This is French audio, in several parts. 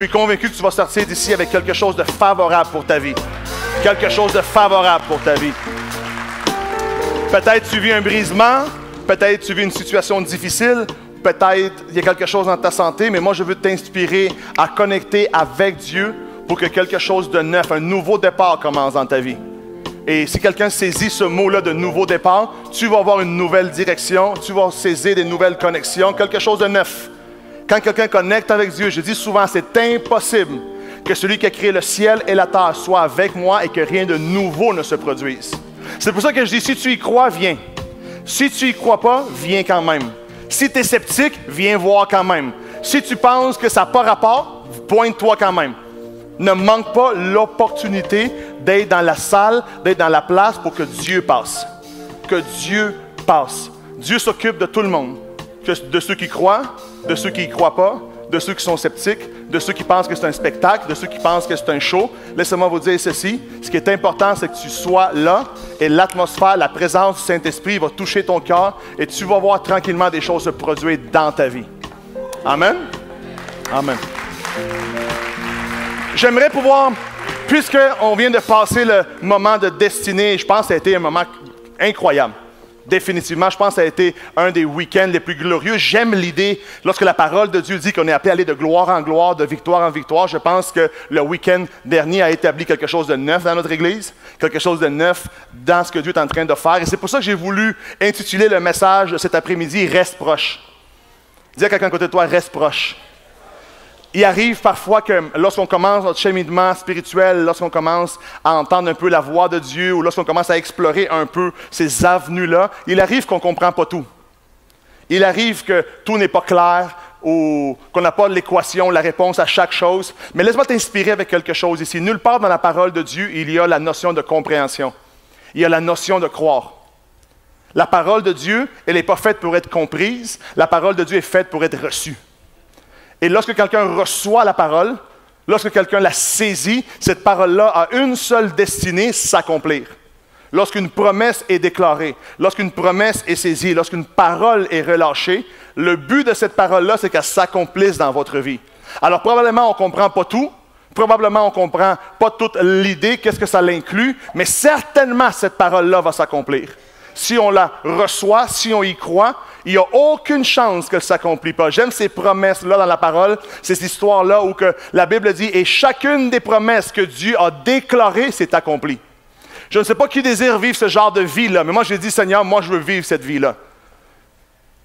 Je suis convaincu que tu vas sortir d'ici avec quelque chose de favorable pour ta vie. Quelque chose de favorable pour ta vie. Peut-être tu vis un brisement, peut-être tu vis une situation difficile, peut-être il y a quelque chose dans ta santé, mais moi je veux t'inspirer à connecter avec Dieu pour que quelque chose de neuf, un nouveau départ commence dans ta vie. Et si quelqu'un saisit ce mot-là de nouveau départ, tu vas avoir une nouvelle direction, tu vas saisir des nouvelles connexions, quelque chose de neuf. Quand quelqu'un connecte avec Dieu, je dis souvent, c'est impossible que celui qui a créé le ciel et la terre soit avec moi et que rien de nouveau ne se produise. C'est pour ça que je dis, si tu y crois, viens. Si tu y crois pas, viens quand même. Si tu es sceptique, viens voir quand même. Si tu penses que ça n'a pas rapport, pointe-toi quand même. Ne manque pas l'opportunité d'être dans la salle, d'être dans la place pour que Dieu passe. Que Dieu passe. Dieu s'occupe de tout le monde. De ceux qui croient, de ceux qui n'y croient pas, de ceux qui sont sceptiques, de ceux qui pensent que c'est un spectacle, de ceux qui pensent que c'est un show. Laissez-moi vous dire ceci. Ce qui est important, c'est que tu sois là et l'atmosphère, la présence du Saint-Esprit va toucher ton cœur et tu vas voir tranquillement des choses se produire dans ta vie. Amen? Amen. J'aimerais pouvoir, puisqu'on vient de passer le moment de destinée, je pense que ça a été un moment incroyable. Définitivement, je pense que ça a été un des week-ends les plus glorieux. J'aime l'idée, lorsque la parole de Dieu dit qu'on est appelé à aller de gloire en gloire, de victoire en victoire. Je pense que le week-end dernier a établi quelque chose de neuf dans notre Église, quelque chose de neuf dans ce que Dieu est en train de faire. Et c'est pour ça que j'ai voulu intituler le message de cet après-midi « Reste proche ». Dis à quelqu'un à côté de toi « Reste proche ». Il arrive parfois que lorsqu'on commence notre cheminement spirituel, lorsqu'on commence à entendre un peu la voix de Dieu ou lorsqu'on commence à explorer un peu ces avenues-là, il arrive qu'on ne comprend pas tout. Il arrive que tout n'est pas clair ou qu'on n'a pas l'équation, la réponse à chaque chose. Mais laisse-moi t'inspirer avec quelque chose ici. Nulle part dans la parole de Dieu, il y a la notion de compréhension. Il y a la notion de croire. La parole de Dieu, elle n'est pas faite pour être comprise. La parole de Dieu est faite pour être reçue. Et lorsque quelqu'un reçoit la parole, lorsque quelqu'un la saisit, cette parole-là a une seule destinée, s'accomplir. Lorsqu'une promesse est déclarée, lorsqu'une promesse est saisie, lorsqu'une parole est relâchée, le but de cette parole-là, c'est qu'elle s'accomplisse dans votre vie. Alors probablement, on ne comprend pas tout, probablement, on ne comprend pas toute l'idée, qu'est-ce que ça l'inclut, mais certainement, cette parole-là va s'accomplir. Si on la reçoit, si on y croit, il n'y a aucune chance qu'elle ne s'accomplit pas. J'aime ces promesses-là dans la parole, ces histoires-là où que la Bible dit « Et chacune des promesses que Dieu a déclarées s'est accomplie. » Je ne sais pas qui désire vivre ce genre de vie-là, mais moi j'ai dit « Seigneur, moi je veux vivre cette vie-là. »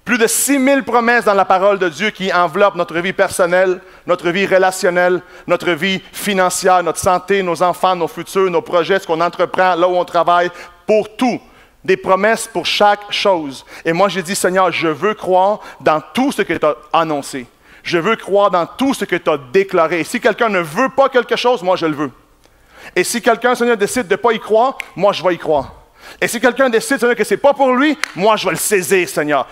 Plus de 6000 promesses dans la parole de Dieu qui enveloppent notre vie personnelle, notre vie relationnelle, notre vie financière, notre santé, nos enfants, nos futurs, nos projets, ce qu'on entreprend, là où on travaille, pour tout. Des promesses pour chaque chose. Et moi, j'ai dit, Seigneur, je veux croire dans tout ce que tu as annoncé. Je veux croire dans tout ce que tu as déclaré. Et si quelqu'un ne veut pas quelque chose, moi, je le veux. Et si quelqu'un, Seigneur, décide de ne pas y croire, moi, je vais y croire. Et si quelqu'un décide, Seigneur, que ce n'est pas pour lui, moi, je vais le saisir, Seigneur.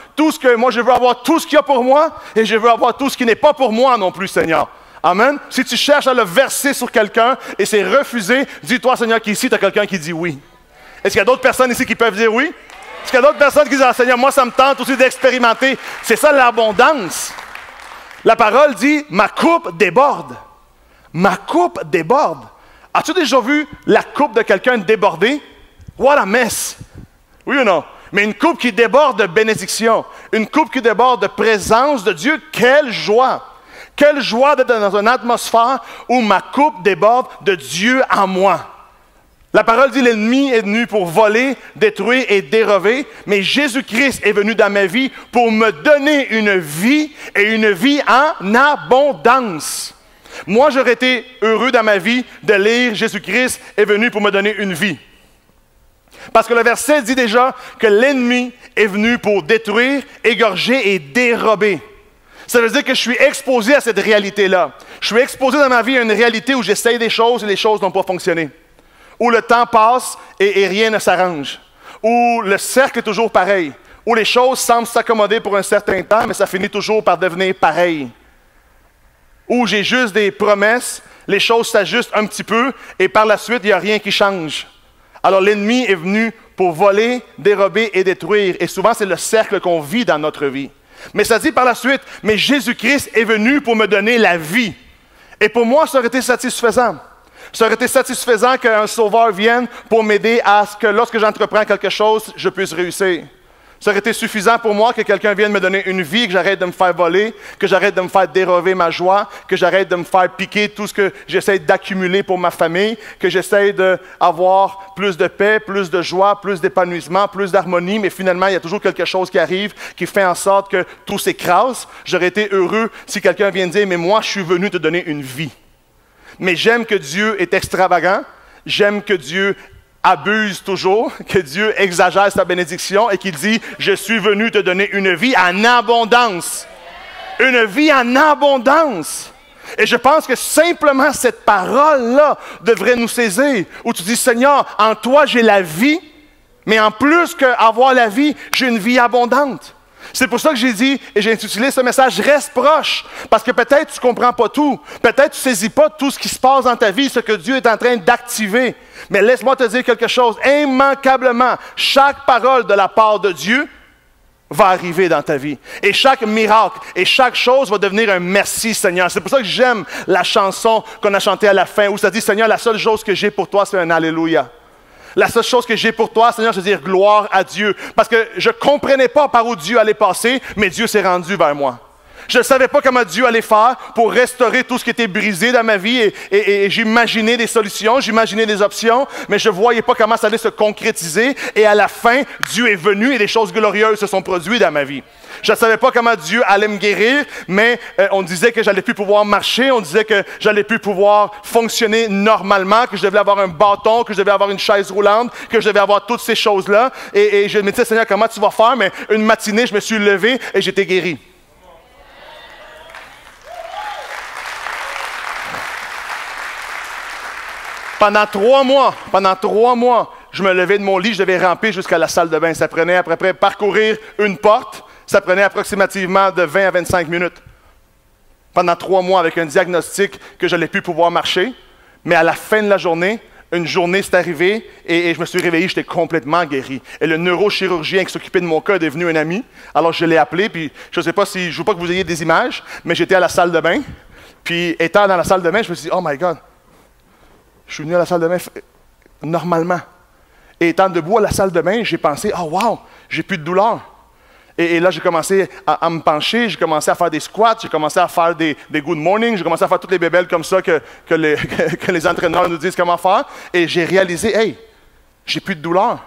Moi, je veux avoir tout ce qu'il y a pour moi et je veux avoir tout ce qui n'est pas pour moi non plus, Seigneur. Amen. Si tu cherches à le verser sur quelqu'un et c'est refusé, dis-toi, Seigneur, qu'ici, tu as quelqu'un qui dit oui. Est-ce qu'il y a d'autres personnes ici qui peuvent dire oui? Est-ce qu'il y a d'autres personnes qui disent « Ah, Seigneur, moi, ça me tente aussi d'expérimenter. » C'est ça l'abondance. La parole dit « Ma coupe déborde. » Ma coupe déborde. As-tu déjà vu la coupe de quelqu'un déborder? What a mess! Oui ou non? Mais une coupe qui déborde de bénédiction, une coupe qui déborde de présence de Dieu, quelle joie! Quelle joie d'être dans une atmosphère où ma coupe déborde de Dieu en moi. La parole dit, l'ennemi est venu pour voler, détruire et dérober, mais Jésus-Christ est venu dans ma vie pour me donner une vie et une vie en abondance. Moi, j'aurais été heureux dans ma vie de lire Jésus-Christ est venu pour me donner une vie. Parce que le verset dit déjà que l'ennemi est venu pour détruire, égorger et dérober. Ça veut dire que je suis exposé à cette réalité-là. Je suis exposé dans ma vie à une réalité où j'essaye des choses et les choses n'ont pas fonctionné. Où le temps passe et rien ne s'arrange. Où le cercle est toujours pareil. Où les choses semblent s'accommoder pour un certain temps, mais ça finit toujours par devenir pareil. Où j'ai juste des promesses, les choses s'ajustent un petit peu, et par la suite, il n'y a rien qui change. Alors l'ennemi est venu pour voler, dérober et détruire. Et souvent, c'est le cercle qu'on vit dans notre vie. Mais ça dit par la suite, mais Jésus-Christ est venu pour me donner la vie. Et pour moi, ça aurait été satisfaisant. Ça aurait été satisfaisant qu'un sauveur vienne pour m'aider à ce que lorsque j'entreprends quelque chose, je puisse réussir. Ça aurait été suffisant pour moi que quelqu'un vienne me donner une vie, que j'arrête de me faire voler, que j'arrête de me faire dérober ma joie, que j'arrête de me faire piquer tout ce que j'essaie d'accumuler pour ma famille, que j'essaie d'avoir plus de paix, plus de joie, plus d'épanouissement, plus d'harmonie, mais finalement, il y a toujours quelque chose qui arrive qui fait en sorte que tout s'écrase. J'aurais été heureux si quelqu'un vient dire « Mais moi, je suis venu te donner une vie. » Mais j'aime que Dieu est extravagant, j'aime que Dieu abuse toujours, que Dieu exagère sa bénédiction et qu'il dit « Je suis venu te donner une vie en abondance. » Une vie en abondance. Et je pense que simplement cette parole-là devrait nous saisir, où tu dis « Seigneur, en toi j'ai la vie, mais en plus qu'avoir la vie, j'ai une vie abondante. » C'est pour ça que j'ai dit, et j'ai intitulé ce message « Reste proche », parce que peut-être tu ne comprends pas tout, peut-être tu ne saisis pas tout ce qui se passe dans ta vie, ce que Dieu est en train d'activer. Mais laisse-moi te dire quelque chose, immanquablement, chaque parole de la part de Dieu va arriver dans ta vie. Et chaque miracle et chaque chose va devenir un merci, Seigneur. C'est pour ça que j'aime la chanson qu'on a chantée à la fin, où ça dit « Seigneur, la seule chose que j'ai pour toi, c'est un Alléluia. » La seule chose que j'ai pour toi, Seigneur, c'est de dire gloire à Dieu. Parce que je ne comprenais pas par où Dieu allait passer, mais Dieu s'est rendu vers moi. Je ne savais pas comment Dieu allait faire pour restaurer tout ce qui était brisé dans ma vie et j'imaginais des solutions, j'imaginais des options, mais je ne voyais pas comment ça allait se concrétiser. Et à la fin, Dieu est venu et des choses glorieuses se sont produites dans ma vie. Je ne savais pas comment Dieu allait me guérir, mais on disait que j'allais plus pouvoir marcher, on disait que j'allais plus pouvoir fonctionner normalement, que je devais avoir un bâton, que je devais avoir une chaise roulante, que je devais avoir toutes ces choses-là. Et je me disais, Seigneur, comment tu vas faire? Mais une matinée, je me suis levé et j'étais guéri. Pendant 3 mois, je me levais de mon lit, je devais ramper jusqu'à la salle de bain. Ça prenait à peu près parcourir une porte, ça prenait approximativement de 20 à 25 minutes. Pendant 3 mois, avec un diagnostic que je n'allais plus pouvoir marcher. Mais à la fin de la journée, une journée s'est arrivée et je me suis réveillé, j'étais complètement guéri. Et le neurochirurgien qui s'occupait de mon cas est devenu un ami. Alors je l'ai appelé, puis je ne sais pas si, je ne veux pas que vous ayez des images, mais j'étais à la salle de bain. Puis étant dans la salle de bain, je me suis dit, oh my God. Je suis venu à la salle de bain normalement. Et étant debout à la salle de bain, j'ai pensé, oh wow, j'ai plus de douleur. Et là, j'ai commencé à me pencher, j'ai commencé à faire des squats, j'ai commencé à faire des good morning, j'ai commencé à faire toutes les bébelles comme ça que les entraîneurs nous disent comment faire. Et j'ai réalisé, hey, j'ai plus de douleur.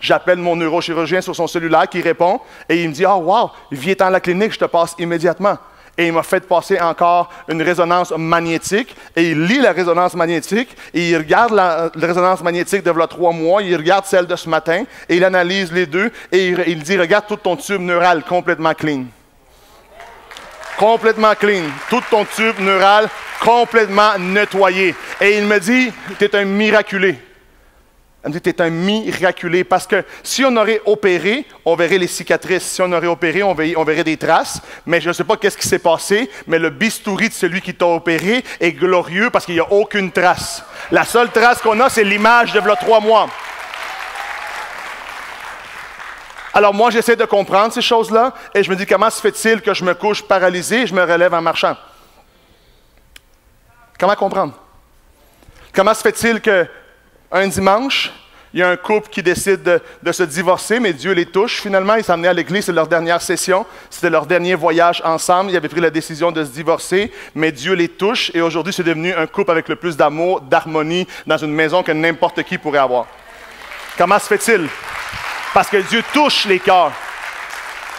J'appelle mon neurochirurgien sur son cellulaire qui répond et il me dit, oh wow, viens dans la clinique, je te passe immédiatement. Et il m'a fait passer encore une résonance magnétique. Et il lit la résonance magnétique. Et il regarde la résonance magnétique de là 3 mois. Il regarde celle de ce matin. Et il analyse les deux. Et il dit, regarde tout ton tube neural complètement clean. Complètement clean. Tout ton tube neural complètement nettoyé. Et il me dit, tu es un miraculé. Elle me dit, tu es un miraculé, parce que si on aurait opéré, on verrait les cicatrices. Si on aurait opéré, on verrait des traces. Mais je ne sais pas qu'est-ce qui s'est passé, mais le bistouri de celui qui t'a opéré est glorieux parce qu'il n'y a aucune trace. La seule trace qu'on a, c'est l'image de là 3 mois. Alors moi, j'essaie de comprendre ces choses-là et je me dis, comment se fait-il que je me couche paralysé et je me relève en marchant? Comment comprendre? Comment se fait-il que un dimanche, il y a un couple qui décide de se divorcer, mais Dieu les touche. Finalement, ils s'emmenaient à l'église, c'est leur dernière session, c'était leur dernier voyage ensemble. Ils avaient pris la décision de se divorcer, mais Dieu les touche. Et aujourd'hui, c'est devenu un couple avec le plus d'amour, d'harmonie dans une maison que n'importe qui pourrait avoir. Comment se fait-il? Parce que Dieu touche les cœurs.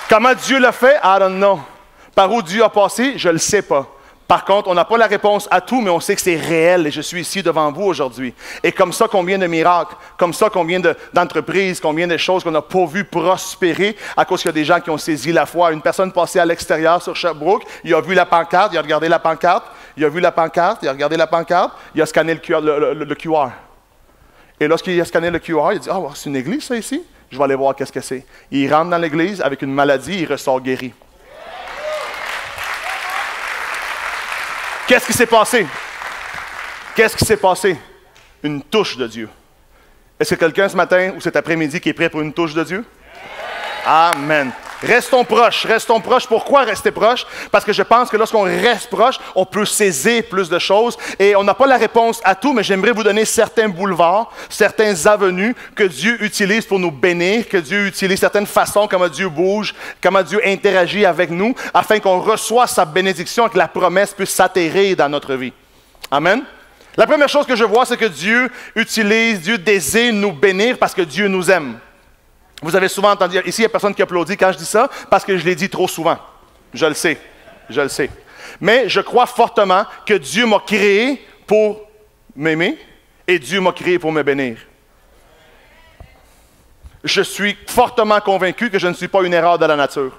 Comment Dieu l'a fait? I don't know. Par où Dieu a passé? Je ne le sais pas. Par contre, on n'a pas la réponse à tout, mais on sait que c'est réel et je suis ici devant vous aujourd'hui. Et comme ça, combien de miracles, comme ça, combien d'entreprises, combien de choses qu'on n'a pas vues prospérer à cause qu'il y a des gens qui ont saisi la foi. Une personne passée à l'extérieur sur Sherbrooke, il a vu la pancarte, il a regardé la pancarte, il a vu la pancarte, il a regardé la pancarte, il a scanné le QR. Et lorsqu'il a scanné le QR, il a dit « Ah, c'est une église ça ici? Je vais aller voir qu'est-ce que c'est. » Il rentre dans l'église avec une maladie, il ressort guéri. Qu'est-ce qui s'est passé? Qu'est-ce qui s'est passé? Une touche de Dieu. Est-ce que quelqu'un ce matin ou cet après-midi qui est prêt pour une touche de Dieu? Amen. Restons proches. Restons proches. Pourquoi rester proches? Parce que je pense que lorsqu'on reste proche, on peut saisir plus de choses. Et on n'a pas la réponse à tout, mais j'aimerais vous donner certains boulevards, certaines avenues que Dieu utilise pour nous bénir, que Dieu utilise certaines façons, comment Dieu bouge, comment Dieu interagit avec nous, afin qu'on reçoive sa bénédiction et que la promesse puisse s'atterrir dans notre vie. Amen. La première chose que je vois, c'est que Dieu désire nous bénir parce que Dieu nous aime. Vous avez souvent entendu, ici il n'y a personne qui applaudit quand je dis ça, parce que je l'ai dit trop souvent. Je le sais. Mais je crois fortement que Dieu m'a créé pour m'aimer et Dieu m'a créé pour me bénir. Je suis fortement convaincu que je ne suis pas une erreur de la nature.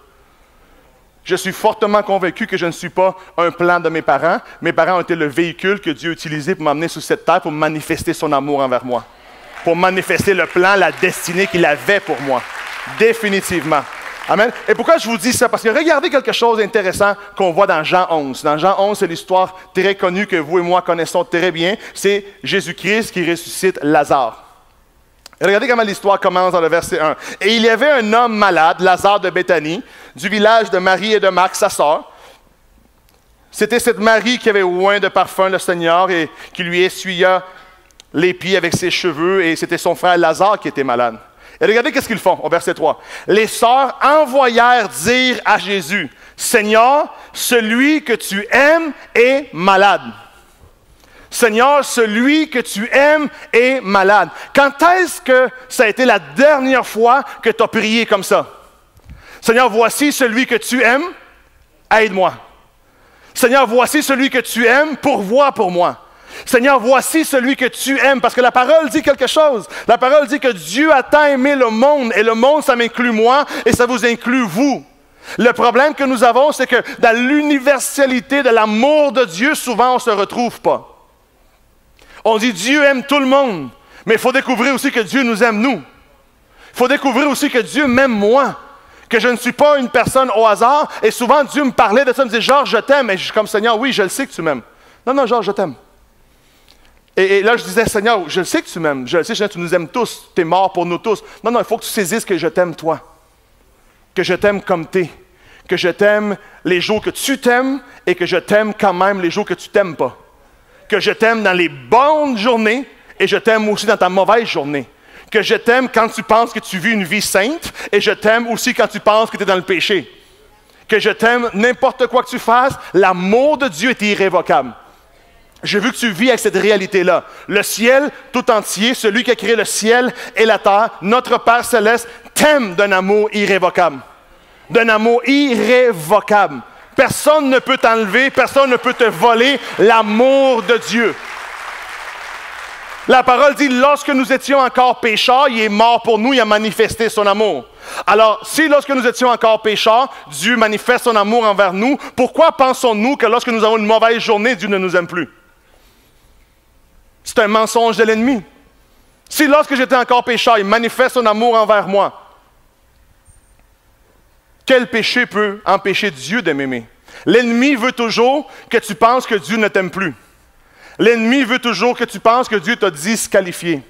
Je suis fortement convaincu que je ne suis pas un plan de mes parents. Mes parents ont été le véhicule que Dieu a utilisé pour m'amener sur cette terre, pour manifester son amour envers moi. Pour manifester le plan, la destinée qu'il avait pour moi. Définitivement. Amen. Et pourquoi je vous dis ça? Parce que regardez quelque chose d'intéressant qu'on voit dans Jean 11. Dans Jean 11, c'est l'histoire très connue que vous et moi connaissons très bien. C'est Jésus-Christ qui ressuscite Lazare. Et regardez comment l'histoire commence dans le verset 1. « Et il y avait un homme malade, Lazare de Béthanie, du village de Marie et de Marc, sa sœur. C'était cette Marie qui avait oint de parfum le Seigneur et qui lui essuya les pieds avec ses cheveux, et c'était son frère Lazare qui était malade. Et regardez qu'est-ce qu'ils font au verset 3. « Les sœurs envoyèrent dire à Jésus, « Seigneur, celui que tu aimes est malade. » Seigneur, celui que tu aimes est malade. Quand est-ce que ça a été la dernière fois que tu as prié comme ça? Seigneur, voici celui que tu aimes, aide-moi. Seigneur, voici celui que tu aimes, pourvois pour moi. Seigneur, voici celui que tu aimes, parce que la parole dit quelque chose. La parole dit que Dieu a tant aimé le monde, et le monde, ça m'inclut moi, et ça vous inclut vous. Le problème que nous avons, c'est que dans l'universalité de l'amour de Dieu, souvent, on ne se retrouve pas. On dit Dieu aime tout le monde, mais il faut découvrir aussi que Dieu nous aime nous. Il faut découvrir aussi que Dieu m'aime moi, que je ne suis pas une personne au hasard. Et souvent, Dieu me parlait de ça, me disait, Georges, je t'aime. Et je suis comme, Seigneur, oui, je le sais que tu m'aimes. Non, Georges, je t'aime. Et là, je disais, Seigneur, je le sais que tu m'aimes. Je le sais, Seigneur, tu nous aimes tous. Tu es mort pour nous tous. Non, il faut que tu saisisses que je t'aime toi. Que je t'aime comme t'es. Que je t'aime les jours que tu t'aimes et que je t'aime quand même les jours que tu t'aimes pas. Que je t'aime dans les bonnes journées et je t'aime aussi dans ta mauvaise journée. Que je t'aime quand tu penses que tu vis une vie sainte et je t'aime aussi quand tu penses que tu es dans le péché. Que je t'aime n'importe quoi que tu fasses, l'amour de Dieu est irrévocable. Je veux que tu vis avec cette réalité-là. Le ciel tout entier, celui qui a créé le ciel et la terre, notre Père céleste, t'aime d'un amour irrévocable. D'un amour irrévocable. Personne ne peut t'enlever, personne ne peut te voler l'amour de Dieu. La parole dit, lorsque nous étions encore pécheurs, il est mort pour nous, il a manifesté son amour. Alors, si lorsque nous étions encore pécheurs, Dieu manifeste son amour envers nous, pourquoi pensons-nous que lorsque nous avons une mauvaise journée, Dieu ne nous aime plus? C'est un mensonge de l'ennemi. Si lorsque j'étais encore pécheur, il manifeste son amour envers moi, quel péché peut empêcher Dieu de m'aimer? L'ennemi veut toujours que tu penses que Dieu ne t'aime plus. L'ennemi veut toujours que tu penses que Dieu t'a disqualifié.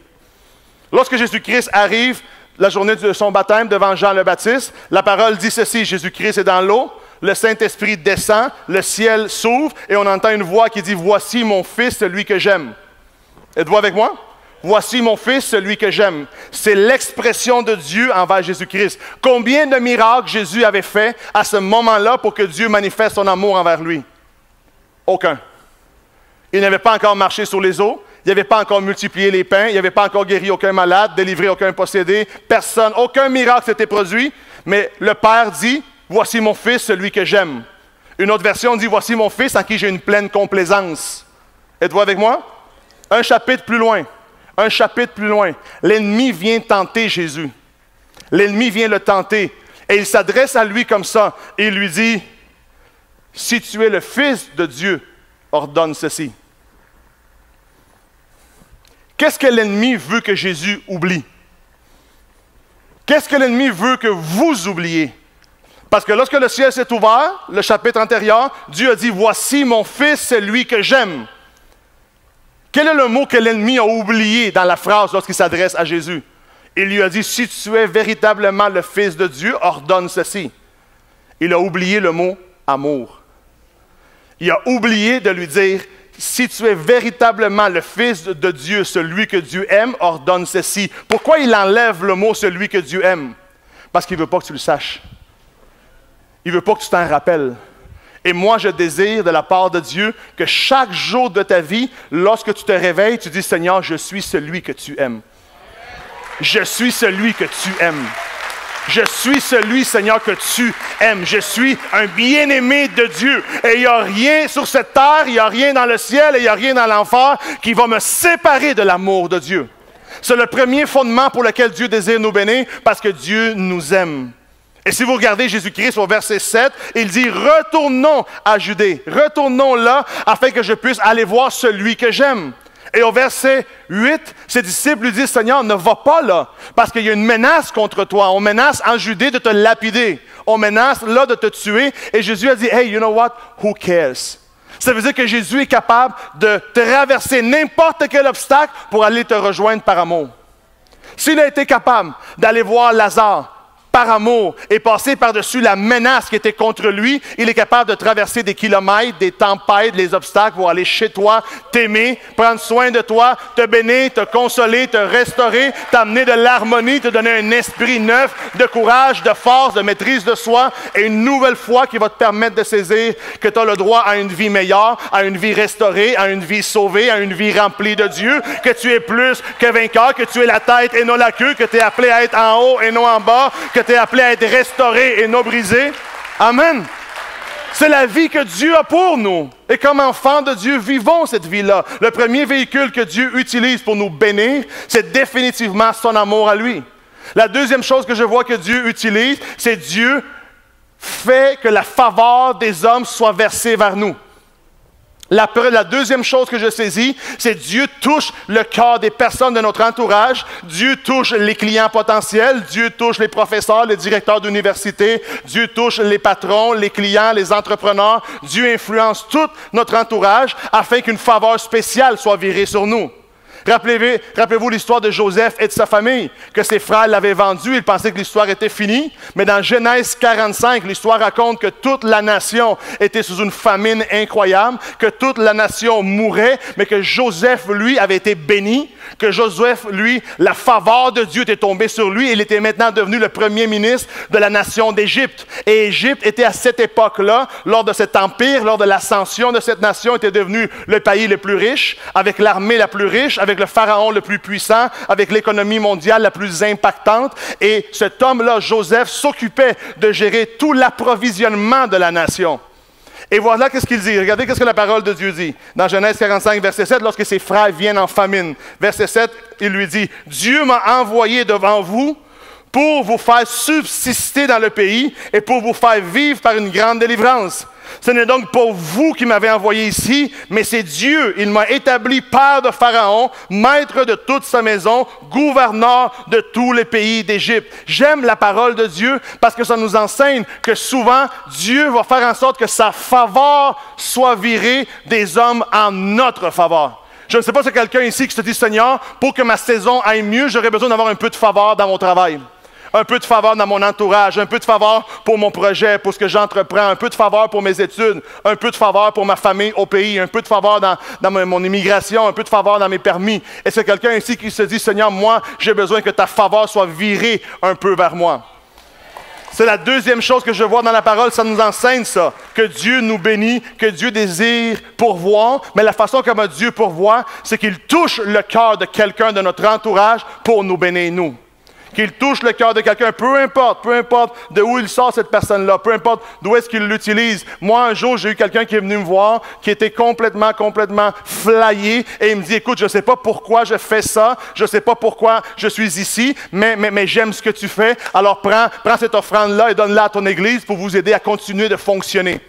Lorsque Jésus-Christ arrive, la journée de son baptême devant Jean le Baptiste, la parole dit ceci, Jésus-Christ est dans l'eau, le Saint-Esprit descend, le ciel s'ouvre et on entend une voix qui dit « Voici mon Fils, celui que j'aime ». Êtes-vous avec moi? Voici mon Fils, celui que j'aime. C'est l'expression de Dieu envers Jésus-Christ. Combien de miracles Jésus avait fait à ce moment-là pour que Dieu manifeste son amour envers lui? Aucun. Il n'avait pas encore marché sur les eaux, il n'avait pas encore multiplié les pains, il n'avait pas encore guéri aucun malade, délivré aucun possédé, personne, aucun miracle s'était produit, mais le Père dit, voici mon Fils, celui que j'aime. Une autre version dit, voici mon Fils en qui j'ai une pleine complaisance. Êtes-vous avec moi? Un chapitre plus loin. Un chapitre plus loin, l'ennemi vient tenter Jésus. L'ennemi vient le tenter. Et il s'adresse à lui comme ça. Et il lui dit, si tu es le Fils de Dieu, ordonne ceci. Qu'est-ce que l'ennemi veut que Jésus oublie? Qu'est-ce que l'ennemi veut que vous oubliez? Parce que lorsque le ciel s'est ouvert, le chapitre antérieur, Dieu a dit, voici mon Fils, celui que j'aime. Quel est le mot que l'ennemi a oublié dans la phrase lorsqu'il s'adresse à Jésus? Il lui a dit, si tu es véritablement le Fils de Dieu, ordonne ceci. Il a oublié le mot amour. Il a oublié de lui dire, si tu es véritablement le Fils de Dieu, celui que Dieu aime, ordonne ceci. Pourquoi il enlève le mot celui que Dieu aime? Parce qu'il ne veut pas que tu le saches. Il ne veut pas que tu t'en rappelles. Et moi, je désire de la part de Dieu que chaque jour de ta vie, lorsque tu te réveilles, tu dis, Seigneur, je suis celui que tu aimes. Je suis celui que tu aimes. Je suis celui, Seigneur, que tu aimes. Je suis un bien-aimé de Dieu. Et il n'y a rien sur cette terre, il n'y a rien dans le ciel et il n'y a rien dans l'enfer qui va me séparer de l'amour de Dieu. C'est le premier fondement pour lequel Dieu désire nous bénir, parce que Dieu nous aime. Et si vous regardez Jésus-Christ au verset 7, il dit, retournons à Judée, retournons là, afin que je puisse aller voir celui que j'aime. Et au verset 8, ses disciples lui disent, Seigneur, ne va pas là, parce qu'il y a une menace contre toi. On menace en Judée de te lapider. On menace là de te tuer. Et Jésus a dit, hey, you know what? Who cares? Ça veut dire que Jésus est capable de traverser n'importe quel obstacle pour aller te rejoindre par amour. S'il a été capable d'aller voir Lazare par amour et passer par-dessus la menace qui était contre lui, il est capable de traverser des kilomètres, des tempêtes, les obstacles pour aller chez toi, t'aimer, prendre soin de toi, te bénir, te consoler, te restaurer, t'amener de l'harmonie, te donner un esprit neuf, de courage, de force, de maîtrise de soi et une nouvelle foi qui va te permettre de saisir que tu as le droit à une vie meilleure, à une vie restaurée, à une vie sauvée, à une vie remplie de Dieu, que tu es plus que vainqueur, que tu es la tête et non la queue, que tu es appelé à être en haut et non en bas, que tu es appelé à être restauré et non brisé. Amen. C'est la vie que Dieu a pour nous. Et comme enfants de Dieu, vivons cette vie-là. Le premier véhicule que Dieu utilise pour nous bénir, c'est définitivement son amour à lui. La deuxième chose que je vois que Dieu utilise, c'est Dieu fait que la faveur des hommes soit versée vers nous. La deuxième chose que je saisis, c'est Dieu touche le cœur des personnes de notre entourage. Dieu touche les clients potentiels. Dieu touche les professeurs, les directeurs d'université. Dieu touche les patrons, les clients, les entrepreneurs. Dieu influence tout notre entourage afin qu'une faveur spéciale soit virée sur nous. Rappelez-vous l'histoire de Joseph et de sa famille, que ses frères l'avaient vendu, ils pensaient que l'histoire était finie, mais dans Genèse 45, l'histoire raconte que toute la nation était sous une famine incroyable, que toute la nation mourait, mais que Joseph, lui, avait été béni, que Joseph, lui, la faveur de Dieu était tombée sur lui, et il était maintenant devenu le premier ministre de la nation d'Égypte. Et Égypte était à cette époque-là, lors de cet empire, lors de l'ascension de cette nation, était devenu le pays le plus riche, avec l'armée la plus riche, avec le pharaon le plus puissant, avec l'économie mondiale la plus impactante. Et cet homme-là, Joseph, s'occupait de gérer tout l'approvisionnement de la nation. Et voilà qu'est-ce qu'il dit. Regardez qu'est-ce que la parole de Dieu dit. Dans Genèse 45, verset 7, lorsque ses frères viennent en famine. Verset 7, il lui dit, « Dieu m'a envoyé devant vous pour vous faire subsister dans le pays et pour vous faire vivre par une grande délivrance. Ce n'est donc pas vous qui m'avez envoyé ici, mais c'est Dieu. Il m'a établi père de Pharaon, maître de toute sa maison, gouverneur de tous les pays d'Égypte. » J'aime la parole de Dieu parce que ça nous enseigne que souvent, Dieu va faire en sorte que sa faveur soit virée des hommes en notre faveur. Je ne sais pas si quelqu'un ici qui se dit, « Seigneur, pour que ma saison aille mieux, j'aurais besoin d'avoir un peu de faveur dans mon travail. » Un peu de faveur dans mon entourage, un peu de faveur pour mon projet, pour ce que j'entreprends, un peu de faveur pour mes études, un peu de faveur pour ma famille au pays, un peu de faveur dans mon immigration, un peu de faveur dans mes permis. Est-ce que quelqu'un ici qui se dit, Seigneur, moi, j'ai besoin que ta faveur soit virée un peu vers moi? C'est la deuxième chose que je vois dans la parole, ça nous enseigne ça, que Dieu nous bénit, que Dieu désire pourvoir, mais la façon comme Dieu pourvoit, c'est qu'il touche le cœur de quelqu'un de notre entourage pour nous bénir nous. Qu'il touche le cœur de quelqu'un, peu importe de où il sort cette personne-là, peu importe d'où est-ce qu'il l'utilise. Moi, un jour, j'ai eu quelqu'un qui est venu me voir, qui était complètement flyé, et il me dit, écoute, je ne sais pas pourquoi je fais ça, je ne sais pas pourquoi je suis ici, mais j'aime ce que tu fais, alors prends cette offrande-là et donne-la à ton église pour vous aider à continuer de fonctionner.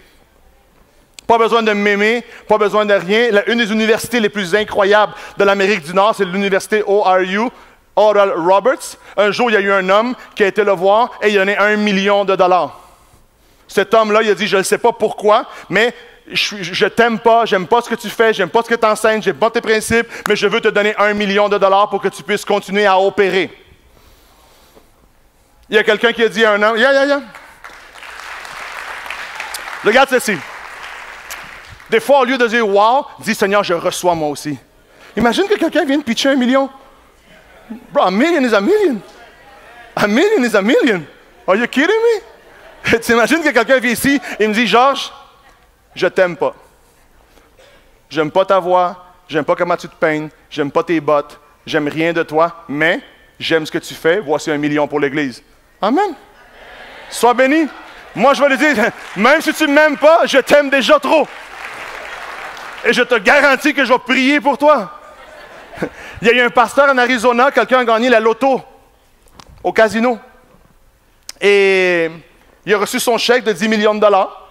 Pas besoin de m'aimer, pas besoin de rien. Une des universités les plus incroyables de l'Amérique du Nord, c'est l'université ORU, Oral Roberts. Un jour, il y a eu un homme qui a été le voir et il a donné $1 million. Cet homme-là, il a dit, je ne sais pas pourquoi, mais je t'aime pas, j'aime pas ce que tu fais, j'aime pas ce que tu enseignes, j'aime pas tes principes, mais je veux te donner $1 million pour que tu puisses continuer à opérer. Il y a quelqu'un qui a dit à un homme, regarde ceci. Des fois, au lieu de dire « wow », dis « Seigneur, je reçois moi aussi ». Imagine que quelqu'un vienne pitcher 1 million. Bro, a million is a million. A million is a million. Are you kidding me? Tu imagines que quelqu'un vient ici et me dit « Georges, je t'aime pas. J'aime pas ta voix, j'aime pas comment tu te peignes, j'aime pas tes bottes, j'aime rien de toi, mais j'aime ce que tu fais, voici 1 million pour l'Église. » Amen. Sois béni. Moi, je vais lui dire, même si tu ne m'aimes pas, je t'aime déjà trop. Et je te garantis que je vais prier pour toi. Il y a eu un pasteur en Arizona, quelqu'un a gagné la loto au casino. Et il a reçu son chèque de 10 millions de dollars.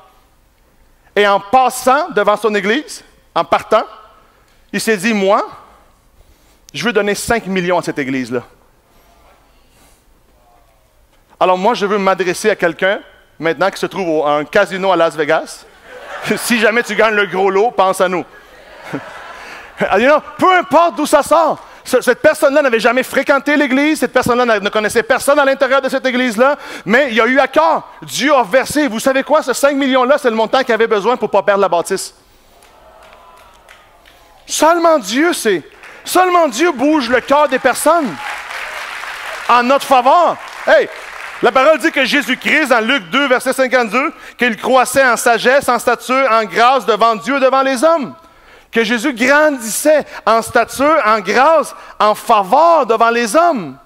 Et en passant devant son église, en partant, il s'est dit, moi, je veux donner 5 millions à cette église-là. Alors moi, je veux m'adresser à quelqu'un, maintenant qui se trouve à un casino à Las Vegas. Si jamais tu gagnes le gros lot, pense à nous. Peu importe d'où ça sort. Cette personne-là n'avait jamais fréquenté l'Église. Cette personne-là ne connaissait personne à l'intérieur de cette Église-là. Mais il a eu à cœur. Dieu a versé. Vous savez quoi? Ce 5 millions-là, c'est le montant qu'il avait besoin pour ne pas perdre la bâtisse. Seulement Dieu bouge le cœur des personnes en notre faveur. Hey! La parole dit que Jésus-Christ, dans Luc 2, verset 52, qu'il croissait en sagesse, en stature, en grâce devant Dieu, devant les hommes. Que Jésus grandissait en stature, en grâce, en faveur devant les hommes.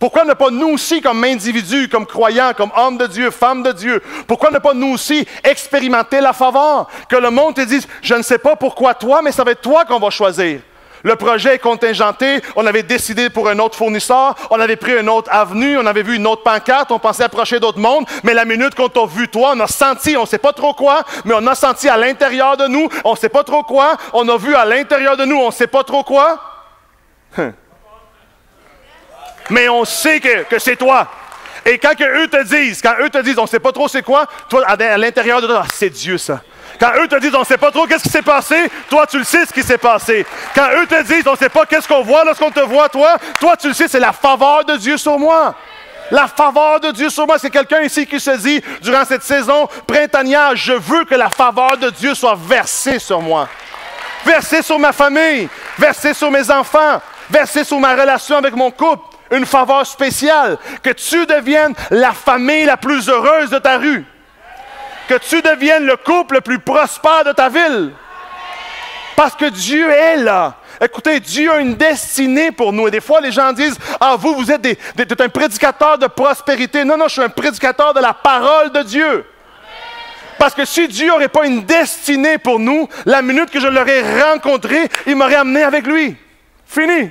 Pourquoi ne pas nous aussi, comme individus, comme croyants, comme hommes de Dieu, femmes de Dieu, pourquoi ne pas nous aussi expérimenter la faveur? Que le monde te dise, je ne sais pas pourquoi toi, mais ça va être toi qu'on va choisir. Le projet est contingenté, on avait décidé pour un autre fournisseur, on avait pris une autre avenue, on avait vu une autre pancarte, on pensait approcher d'autres mondes, mais la minute qu'on t'a vu toi, on a senti, on ne sait pas trop quoi, mais on a senti à l'intérieur de nous, on ne sait pas trop quoi, on a vu à l'intérieur de nous, on ne sait pas trop quoi. Mais on sait que c'est toi. Et quand eux te disent, on ne sait pas trop c'est quoi, toi, à l'intérieur de toi, c'est Dieu ça. Quand eux te disent, on ne sait pas trop qu'est-ce qui s'est passé, toi, tu le sais ce qui s'est passé. Quand eux te disent, on ne sait pas qu'est-ce qu'on voit lorsqu'on te voit, toi, tu le sais, c'est la faveur de Dieu sur moi. La faveur de Dieu sur moi. C'est quelqu'un ici qui se dit, durant cette saison printanière, je veux que la faveur de Dieu soit versée sur moi. Versée sur ma famille, versée sur mes enfants, versée sur ma relation avec mon couple. Une faveur spéciale. Que tu deviennes la famille la plus heureuse de ta rue. Que tu deviennes le couple le plus prospère de ta ville. Parce que Dieu est là. Écoutez, Dieu a une destinée pour nous. Et des fois, les gens disent, « Ah, vous êtes un prédicateur de prospérité. » Non, je suis un prédicateur de la parole de Dieu. Parce que si Dieu n'aurait pas une destinée pour nous, la minute que je l'aurais rencontré, il m'aurait amené avec lui. Fini.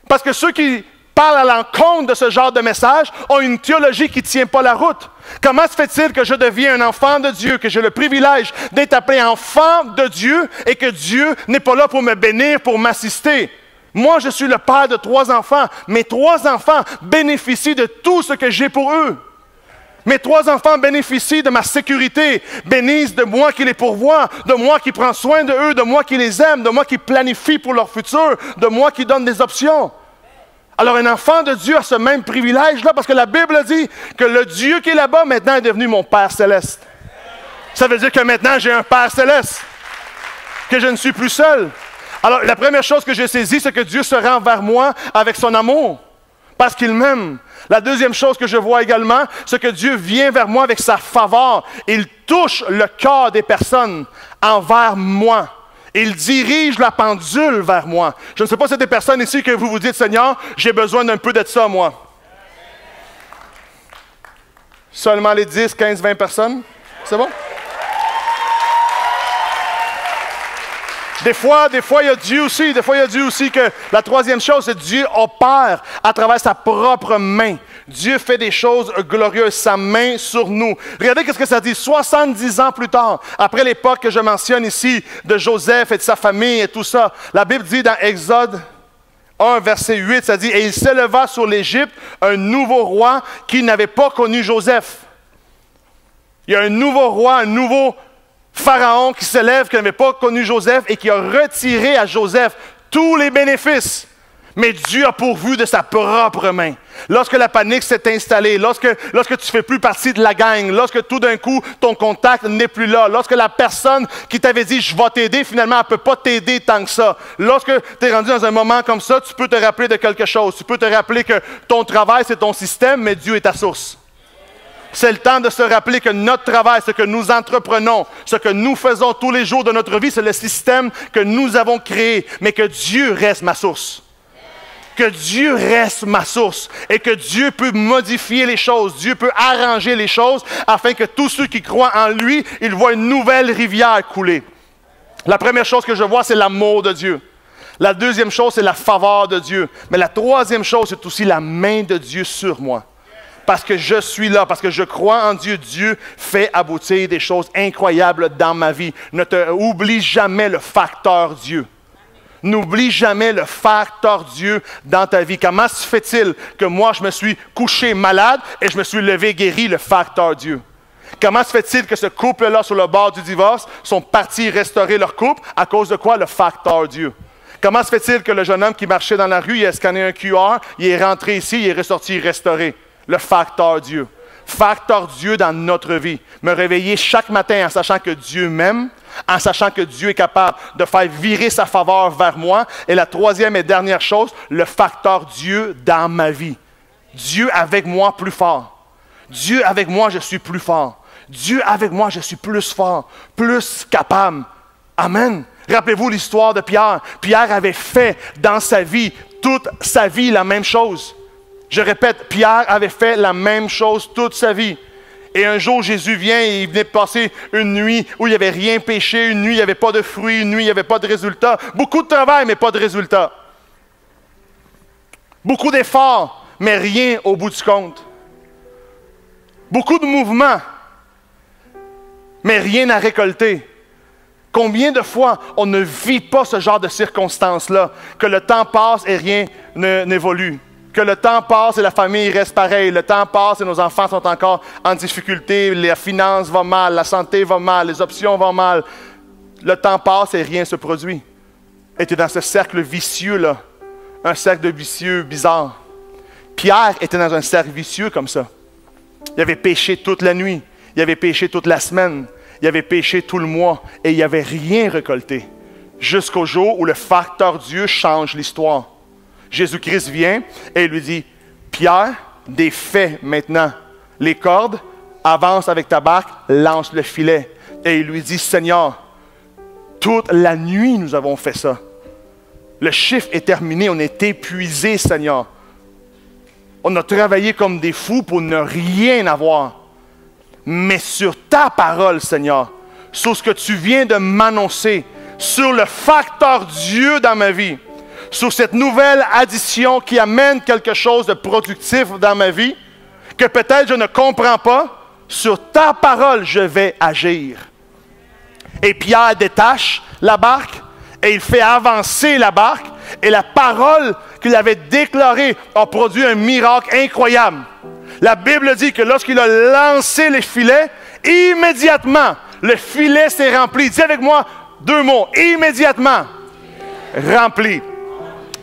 Parce que ceux qui parlent à l'encontre de ce genre de message ont une théologie qui ne tient pas la route. Comment se fait-il que je deviens un enfant de Dieu, que j'ai le privilège d'être appelé enfant de Dieu et que Dieu n'est pas là pour me bénir, pour m'assister? Moi, je suis le père de 3 enfants. Mes 3 enfants bénéficient de tout ce que j'ai pour eux. Mes 3 enfants bénéficient de ma sécurité, bénissent de moi qui les pourvois, de moi qui prends soin de eux, de moi qui les aime, de moi qui planifie pour leur futur, de moi qui donne des options. Alors, un enfant de Dieu a ce même privilège-là, parce que la Bible dit que le Dieu qui est là-bas, maintenant, est devenu mon Père céleste. Ça veut dire que maintenant, j'ai un Père céleste, que je ne suis plus seul. Alors, la première chose que j'ai saisie, c'est que Dieu se rend vers moi avec son amour, parce qu'il m'aime. La deuxième chose que je vois également, c'est que Dieu vient vers moi avec sa faveur. Il touche le cœur des personnes envers moi. Il dirige la pendule vers moi. Je ne sais pas si c'est des personnes ici que vous vous dites, Seigneur, j'ai besoin d'un peu de ça, moi. Seulement les 10, 15, 20 personnes? C'est bon? Des fois, il y a Dieu aussi. Des fois, il y a Dieu aussi que la troisième chose, c'est Dieu opère à travers sa propre main. Dieu fait des choses glorieuses, sa main sur nous. Regardez ce que ça dit. 70 ans plus tard, après l'époque que je mentionne ici, de Joseph et de sa famille et tout ça, la Bible dit dans Exode 1, verset 8, ça dit « Et il s'éleva sur l'Égypte un nouveau roi qui n'avait pas connu Joseph. » Il y a un nouveau roi, un nouveau Pharaon qui s'élève, qui n'avait pas connu Joseph et qui a retiré à Joseph tous les bénéfices. Mais Dieu a pourvu de sa propre main. Lorsque la panique s'est installée, lorsque tu ne fais plus partie de la gang, lorsque tout d'un coup, ton contact n'est plus là, lorsque la personne qui t'avait dit « je vais t'aider », finalement, elle ne peut pas t'aider tant que ça. Lorsque tu es rendu dans un moment comme ça, tu peux te rappeler de quelque chose. Tu peux te rappeler que ton travail, c'est ton système, mais Dieu est ta source. C'est le temps de se rappeler que notre travail, ce que nous entreprenons, ce que nous faisons tous les jours de notre vie, c'est le système que nous avons créé, mais que Dieu reste ma source. Que Dieu reste ma source et que Dieu peut modifier les choses, Dieu peut arranger les choses afin que tous ceux qui croient en lui, ils voient une nouvelle rivière couler. La première chose que je vois, c'est l'amour de Dieu. La deuxième chose, c'est la faveur de Dieu. Mais la troisième chose, c'est aussi la main de Dieu sur moi. Parce que je suis là, parce que je crois en Dieu, Dieu fait aboutir des choses incroyables dans ma vie. Ne oublie jamais le facteur Dieu. N'oublie jamais le facteur Dieu dans ta vie. Comment se fait-il que moi, je me suis couché malade et je me suis levé guéri, le facteur Dieu? Comment se fait-il que ce couple-là, sur le bord du divorce, sont partis restaurer leur couple? À cause de quoi? Le facteur Dieu. Comment se fait-il que le jeune homme qui marchait dans la rue, il a scanné un QR, il est rentré ici, il est ressorti restauré? Le facteur Dieu. Facteur Dieu dans notre vie. Me réveiller chaque matin en sachant que Dieu m'aime, en sachant que Dieu est capable de faire virer sa faveur vers moi. Et la troisième et dernière chose, le facteur Dieu dans ma vie. Dieu avec moi plus fort. Dieu avec moi, je suis plus fort. Dieu avec moi, je suis plus fort, plus capable. Amen. Rappelez-vous l'histoire de Pierre. Pierre avait fait dans sa vie, toute sa vie, la même chose. Je répète, Pierre avait fait la même chose toute sa vie. Et un jour, Jésus vient et il venait de passer une nuit où il n'y avait rien péché, une nuit, il n'y avait pas de fruits, une nuit, il n'y avait pas de résultats. Beaucoup de travail, mais pas de résultats. Beaucoup d'efforts, mais rien au bout du compte. Beaucoup de mouvements, mais rien à récolter. Combien de fois on ne vit pas ce genre de circonstances-là, que le temps passe et rien n'évolue? Que le temps passe et la famille reste pareille. Le temps passe et nos enfants sont encore en difficulté. Les finances vont mal, la santé va mal, les options vont mal. Le temps passe et rien ne se produit. Et tu es dans ce cercle vicieux-là. Un cercle vicieux bizarre. Pierre était dans un cercle vicieux comme ça. Il avait péché toute la nuit. Il avait péché toute la semaine. Il avait péché tout le mois. Et il n'avait rien récolté. Jusqu'au jour où le facteur Dieu change l'histoire. Jésus-Christ vient et il lui dit, « Pierre, défais maintenant les cordes, avance avec ta barque, lance le filet. » Et il lui dit, « Seigneur, toute la nuit nous avons fait ça. Le chiffre est terminé, on est épuisé, Seigneur. On a travaillé comme des fous pour ne rien avoir. Mais sur ta parole, Seigneur, sur ce que tu viens de m'annoncer, sur le facteur Dieu dans ma vie, sur cette nouvelle addition qui amène quelque chose de productif dans ma vie, que peut-être je ne comprends pas, sur ta parole, je vais agir. » Et Pierre détache la barque et il fait avancer la barque et la parole qu'il avait déclarée a produit un miracle incroyable. La Bible dit que lorsqu'il a lancé les filets, immédiatement, le filet s'est rempli. Dis avec moi 2 mots. Immédiatement. Rempli.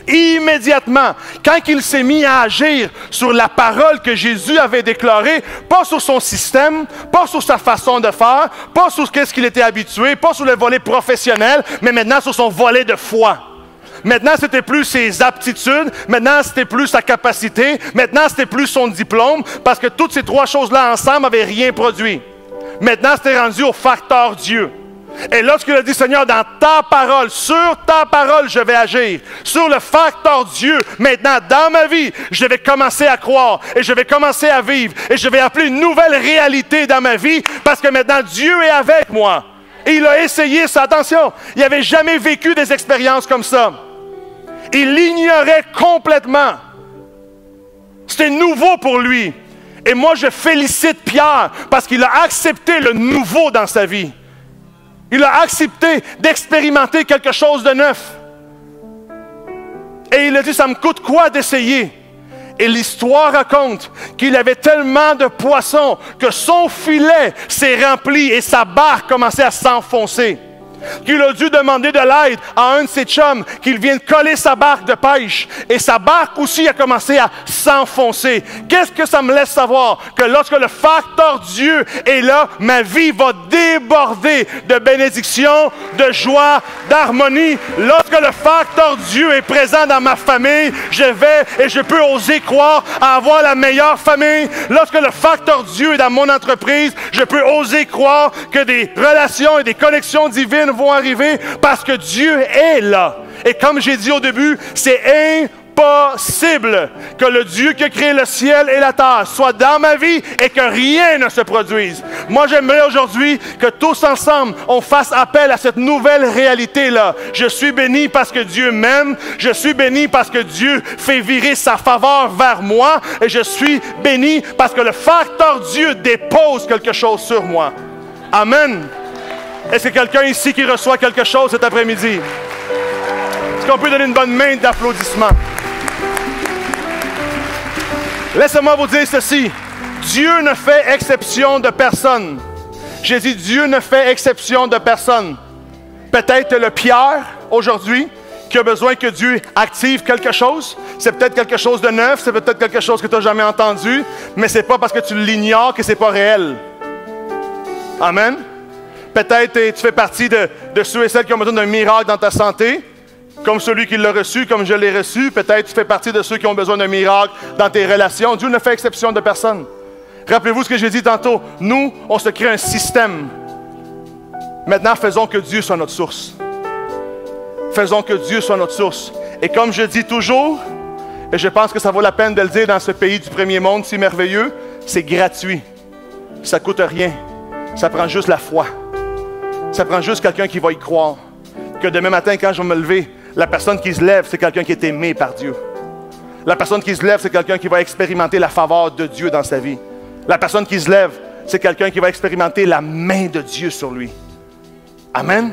Immédiatement, quand il s'est mis à agir sur la parole que Jésus avait déclarée, pas sur son système, pas sur sa façon de faire, pas sur ce qu'il était habitué, pas sur le volet professionnel, mais maintenant sur son volet de foi. Maintenant, c'était plus ses aptitudes, maintenant, c'était plus sa capacité, maintenant, c'était plus son diplôme, parce que toutes ces 3 choses-là ensemble n'avaient rien produit. Maintenant, c'était rendu au facteur Dieu. Et lorsqu'il a dit, Seigneur, dans ta parole, sur ta parole, je vais agir. Sur le facteur Dieu, maintenant, dans ma vie, je vais commencer à croire et je vais commencer à vivre et je vais appeler une nouvelle réalité dans ma vie parce que maintenant, Dieu est avec moi. Et il a essayé ça. Attention, il n'avait jamais vécu des expériences comme ça. Il l'ignorait complètement. C'était nouveau pour lui. Et moi, je félicite Pierre parce qu'il a accepté le nouveau dans sa vie. Il a accepté d'expérimenter quelque chose de neuf. Et il a dit, ça me coûte quoi d'essayer? Et l'histoire raconte qu'il avait tellement de poissons que son filet s'est rempli et sa barque commençait à s'enfoncer. qu'il a dû demander de l'aide à un de ses chums, qu'il vienne coller sa barque de pêche. Et sa barque aussi a commencé à s'enfoncer. Qu'est-ce que ça me laisse savoir? Que lorsque le facteur Dieu est là, ma vie va déborder de bénédiction, de joie, d'harmonie. Lorsque le facteur Dieu est présent dans ma famille, je vais et je peux oser croire à avoir la meilleure famille. Lorsque le facteur Dieu est dans mon entreprise, je peux oser croire que des relations et des connexions divines vont arriver parce que Dieu est là. Et comme j'ai dit au début, c'est impossible que le Dieu qui a créé le ciel et la terre soit dans ma vie et que rien ne se produise. Moi, j'aimerais aujourd'hui que tous ensemble, on fasse appel à cette nouvelle réalité-là. Je suis béni parce que Dieu m'aime. Je suis béni parce que Dieu fait virer sa faveur vers moi. Et je suis béni parce que le facteur Dieu dépose quelque chose sur moi. Amen. Est-ce que quelqu'un ici qui reçoit quelque chose cet après-midi? Est-ce qu'on peut donner une bonne main d'applaudissement? Laissez-moi vous dire ceci. Dieu ne fait exception de personne. J'ai dit Dieu ne fait exception de personne. Peut-être le Pierre, aujourd'hui, qui a besoin que Dieu active quelque chose. C'est peut-être quelque chose de neuf, c'est peut-être quelque chose que tu n'as jamais entendu, mais ce n'est pas parce que tu l'ignores que ce n'est pas réel. Amen. Peut-être tu fais partie de ceux et celles qui ont besoin d'un miracle dans ta santé, comme celui qui l'a reçu, comme je l'ai reçu. Peut-être tu fais partie de ceux qui ont besoin d'un miracle dans tes relations. Dieu ne fait exception de personne. Rappelez-vous ce que j'ai dit tantôt. Nous, on se crée un système. Maintenant, faisons que Dieu soit notre source. Faisons que Dieu soit notre source. Et comme je dis toujours, et je pense que ça vaut la peine de le dire dans ce pays du premier monde si merveilleux, c'est gratuit. Ça ne coûte rien. Ça prend juste la foi. Ça prend juste quelqu'un qui va y croire. Que demain matin, quand je vais me lever, la personne qui se lève, c'est quelqu'un qui est aimé par Dieu. La personne qui se lève, c'est quelqu'un qui va expérimenter la faveur de Dieu dans sa vie. La personne qui se lève, c'est quelqu'un qui va expérimenter la main de Dieu sur lui. Amen.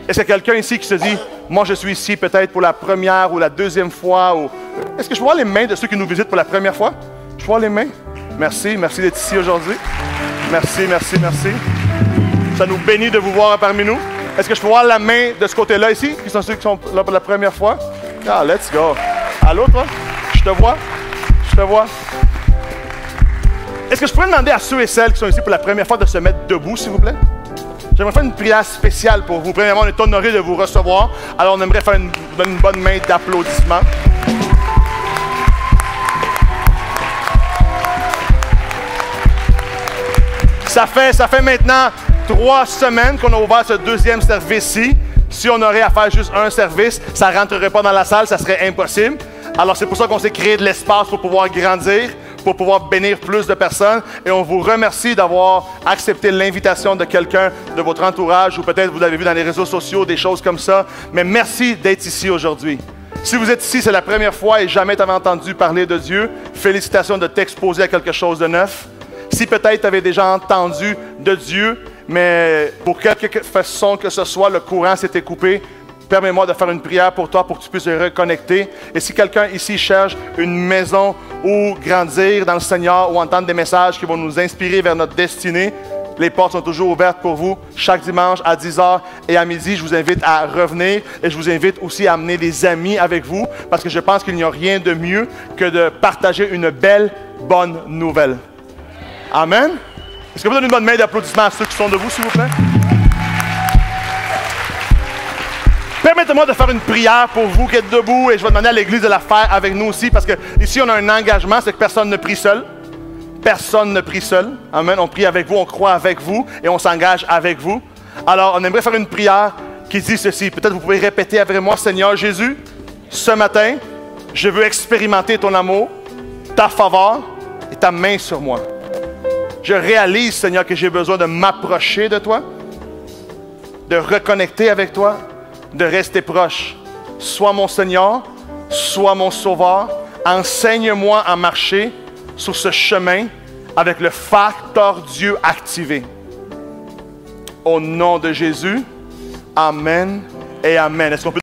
Est-ce qu'il y a quelqu'un ici qui se dit, moi je suis ici peut-être pour la première ou la deuxième fois? Ou... Est-ce que je peux voir les mains de ceux qui nous visitent pour la première fois? Je peux voir les mains? Merci, merci d'être ici aujourd'hui. Merci, merci, merci. Ça nous bénit de vous voir parmi nous. Est-ce que je peux voir la main de ce côté-là ici, qui sont ceux qui sont là pour la première fois? Ah, let's go. Allô, toi? Je te vois? Je te vois? Est-ce que je pourrais demander à ceux et celles qui sont ici pour la première fois de se mettre debout, s'il vous plaît? J'aimerais faire une prière spéciale pour vous. Premièrement, on est honoré de vous recevoir. Alors, on aimerait faire une bonne main d'applaudissement. Ça fait maintenant 3 semaines qu'on a ouvert ce deuxième service-ci. Si on aurait à faire juste un service, ça ne rentrerait pas dans la salle, ça serait impossible. Alors, c'est pour ça qu'on s'est créé de l'espace pour pouvoir grandir, pour pouvoir bénir plus de personnes. Et on vous remercie d'avoir accepté l'invitation de quelqu'un de votre entourage ou peut-être vous l'avez vu dans les réseaux sociaux, des choses comme ça. Mais merci d'être ici aujourd'hui. Si vous êtes ici, c'est la première fois et jamais tu avais entendu parler de Dieu, félicitations de t'exposer à quelque chose de neuf. Si peut-être tu avais déjà entendu de Dieu, mais pour quelque façon que ce soit, le courant s'était coupé, permets-moi de faire une prière pour toi pour que tu puisses te reconnecter. Et si quelqu'un ici cherche une maison où grandir dans le Seigneur ou entendre des messages qui vont nous inspirer vers notre destinée, les portes sont toujours ouvertes pour vous. Chaque dimanche à 10h et à midi, je vous invite à revenir et je vous invite aussi à amener des amis avec vous parce que je pense qu'il n'y a rien de mieux que de partager une belle, bonne nouvelle. Amen. Est-ce que vous donnez une bonne main d'applaudissement à ceux qui sont debout, s'il vous plaît? Permettez-moi de faire une prière pour vous qui êtes debout et je vais demander à l'Église de la faire avec nous aussi parce que ici on a un engagement, c'est que personne ne prie seul. Personne ne prie seul. Amen. On prie avec vous, on croit avec vous et on s'engage avec vous. Alors, on aimerait faire une prière qui dit ceci. Peut-être vous pouvez répéter avec moi, Seigneur Jésus, ce matin, je veux expérimenter ton amour, ta faveur et ta main sur moi. Je réalise, Seigneur, que j'ai besoin de m'approcher de toi, de reconnecter avec toi, de rester proche. Sois mon Seigneur, sois mon Sauveur. Enseigne-moi à marcher sur ce chemin avec le facteur Dieu activé. Au nom de Jésus, Amen et Amen. Est-ce qu'on peut